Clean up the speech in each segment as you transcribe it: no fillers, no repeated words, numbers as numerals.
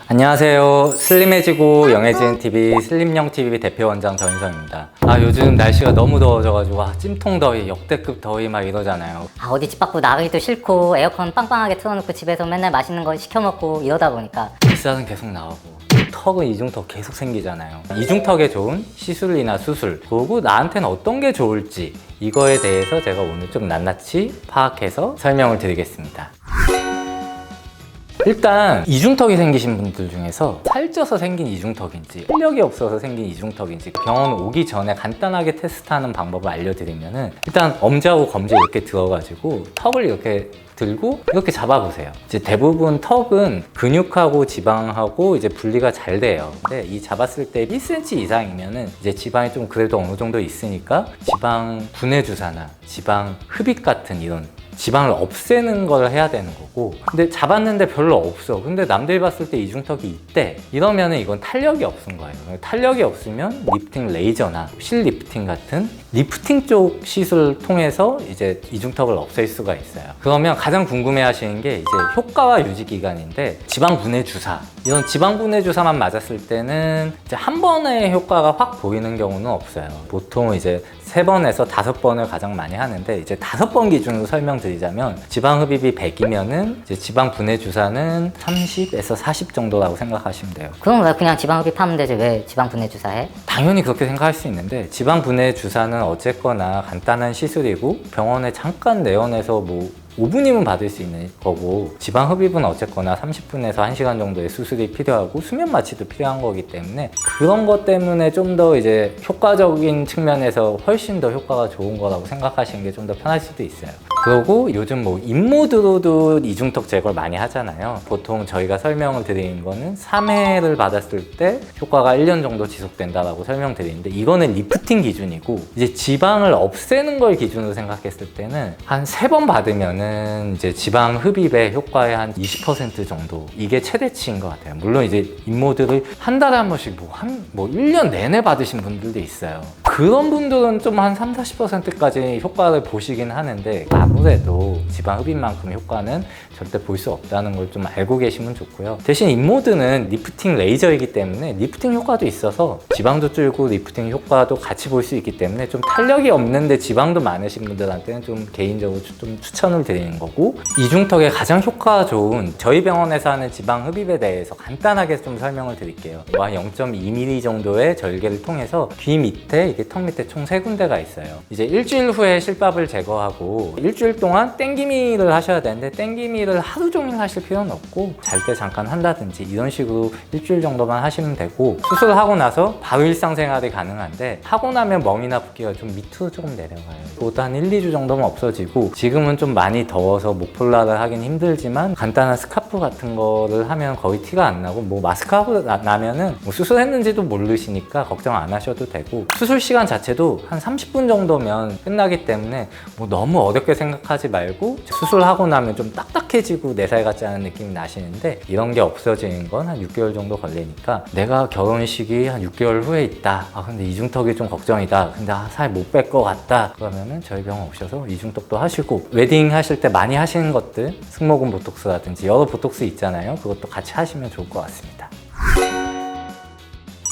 안녕하세요. 슬림해지고 영해진 TV 슬림영 TV 대표 원장 전인성입니다. 요즘 날씨가 너무 더워져가지고 찜통 더위, 역대급 더위 막 이러잖아요. 어디 집 밖으로 나가기도 싫고 에어컨 빵빵하게 틀어놓고 집에서 맨날 맛있는 거 시켜 먹고 이러다 보니까 일산은 계속 나오고 턱은 이중턱 계속 생기잖아요. 이중턱에 좋은 시술이나 수술, 그리고 나한테는 어떤 게 좋을지 이거에 대해서 제가 오늘 좀 낱낱이 파악해서 설명을 드리겠습니다. 일단 이중턱이 생기신 분들 중에서 살쪄서 생긴 이중턱인지 탄력이 없어서 생긴 이중턱인지 병원 오기 전에 간단하게 테스트하는 방법을 알려드리면은, 일단 엄지하고 검지 이렇게 들어가지고 턱을 이렇게 들고 이렇게 잡아보세요. 이제 대부분 턱은 근육하고 지방하고 이제 분리가 잘 돼요. 근데 이 잡았을 때 1cm 이상이면은 이제 지방이 좀 그래도 어느 정도 있으니까 지방 분해 주사나 지방 흡입 같은 이런 지방을 없애는 걸 해야 되는 거고, 근데 잡았는데 별로 없어. 근데 남들이 봤을 때 이중턱이 있대. 이러면은 이건 탄력이 없은 거예요. 탄력이 없으면 리프팅 레이저나 실 리프팅 같은 리프팅 쪽 시술을 통해서 이제 이중턱을 없앨 수가 있어요. 그러면 가장 궁금해 하시는 게 이제 효과와 유지 기간인데, 지방 분해 주사, 이런 지방 분해 주사만 맞았을 때는 이제 한 번의 효과가 확 보이는 경우는 없어요. 보통 이제 3번에서 5번을 가장 많이 하는데, 이제 5번 기준으로 설명드리자면 지방 흡입이 100이면은 이제 지방 분해 주사는 30에서 40 정도라고 생각하시면 돼요. 그럼 왜 그냥 지방 흡입하면 되지 왜 지방 분해 주사 해? 당연히 그렇게 생각할 수 있는데, 지방 분해 주사는 어쨌거나 간단한 시술이고 병원에 잠깐 내원해서 뭐 5분이면 받을 수 있는 거고, 지방 흡입은 어쨌거나 30분에서 1시간 정도의 수술이 필요하고 수면 마취도 필요한 거기 때문에, 그런 것 때문에 좀 더 이제 효과적인 측면에서 훨씬 더 효과가 좋은 거라고 생각하시는 게 좀 더 편할 수도 있어요. 그리고 요즘 뭐 인모드로도 이중턱 제거를 많이 하잖아요. 보통 저희가 설명을 드리는 거는 3회를 받았을 때 효과가 1년 정도 지속된다라고 설명드리는데, 이거는 리프팅 기준이고, 이제 지방을 없애는 걸 기준으로 생각했을 때는 한 3번 받으면은 이제 지방 흡입의 효과의 한 20% 정도, 이게 최대치인 것 같아요. 물론 이제 인모드를 한 달에 한 번씩 뭐 1년 내내 받으신 분들도 있어요. 그런 분들은 좀 한 30~40%까지 효과를 보시긴 하는데, 아무래도 지방 흡입만큼 효과는 절대 볼 수 없다는 걸 좀 알고 계시면 좋고요. 대신 인모드는 리프팅 레이저이기 때문에 리프팅 효과도 있어서 지방도 줄고 리프팅 효과도 같이 볼 수 있기 때문에, 좀 탄력이 없는데 지방도 많으신 분들한테는 좀 개인적으로 좀 추천을 드리는 거고, 이중턱에 가장 효과가 좋은 저희 병원에서 하는 지방 흡입에 대해서 간단하게 좀 설명을 드릴게요. 한 0.2mm 정도의 절개를 통해서 귀 밑에, 이게 턱 밑에 총 3군데가 있어요. 이제 일주일 후에 실밥을 제거하고 일주일 동안 땡기미를 하셔야 되는데, 땡기미를 하루 종일 하실 필요는 없고 잘 때 잠깐 한다든지 이런 식으로 일주일 정도만 하시면 되고, 수술하고 나서 바로 일상생활이 가능한데, 하고 나면 멍이나 붓기가 좀 밑으로 조금 내려가요. 보다 한 1~2주 정도면 없어지고, 지금은 좀 많이 더워서 목폴라를 하긴 힘들지만 간단한 스카프 같은 거를 하면 거의 티가 안 나고, 뭐 마스크 하고 나면은 뭐 수술했는지도 모르시니까 걱정 안 하셔도 되고, 수술 시간 자체도 한 30분 정도면 끝나기 때문에 뭐 너무 어렵게 생각하지 말고, 수술하고 나면 좀 딱딱해지고 4살 같지 않은 느낌이 나시는데, 이런 게 없어지는 건 한 6개월 정도 걸리니까, 내가 결혼식이 한 6개월 후에 있다, 근데 이중턱이 좀 걱정이다, 근데 살 못 뺄 것 같다, 그러면은 저희 병원 오셔서 이중턱도 하시고, 웨딩 하실 때 많이 하시는 것들, 승모근 보톡스라든지 여러 보톡스 있잖아요. 그것도 같이 하시면 좋을 것 같습니다.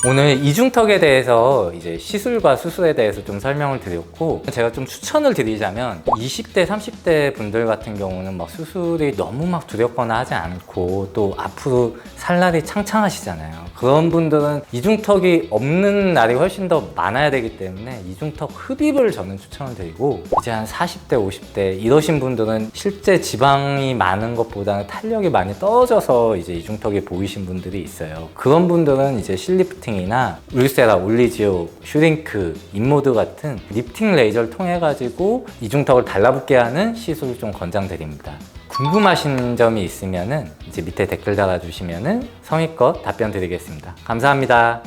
오늘 이중턱에 대해서 이제 시술과 수술에 대해서 좀 설명을 드렸고, 제가 좀 추천을 드리자면 20대, 30대 분들 같은 경우는 막 수술이 너무 막 두렵거나 하지 않고, 또 앞으로 살 날이 창창하시잖아요. 그런 분들은 이중턱이 없는 날이 훨씬 더 많아야 되기 때문에 이중턱 흡입을 저는 추천을 드리고, 이제 한 40대, 50대 이러신 분들은 실제 지방이 많은 것보다는 탄력이 많이 떨어져서 이제 이중턱이 보이신 분들이 있어요. 그런 분들은 이제 실리프팅 이나 울세라, 올리지오, 슈링크, 인모드 같은 리프팅 레이저를 통해 가지고 이중턱을 달라붙게 하는 시술을 좀 권장드립니다. 궁금하신 점이 있으면은 이제 밑에 댓글 달아주시면은 성의껏 답변 드리겠습니다. 감사합니다.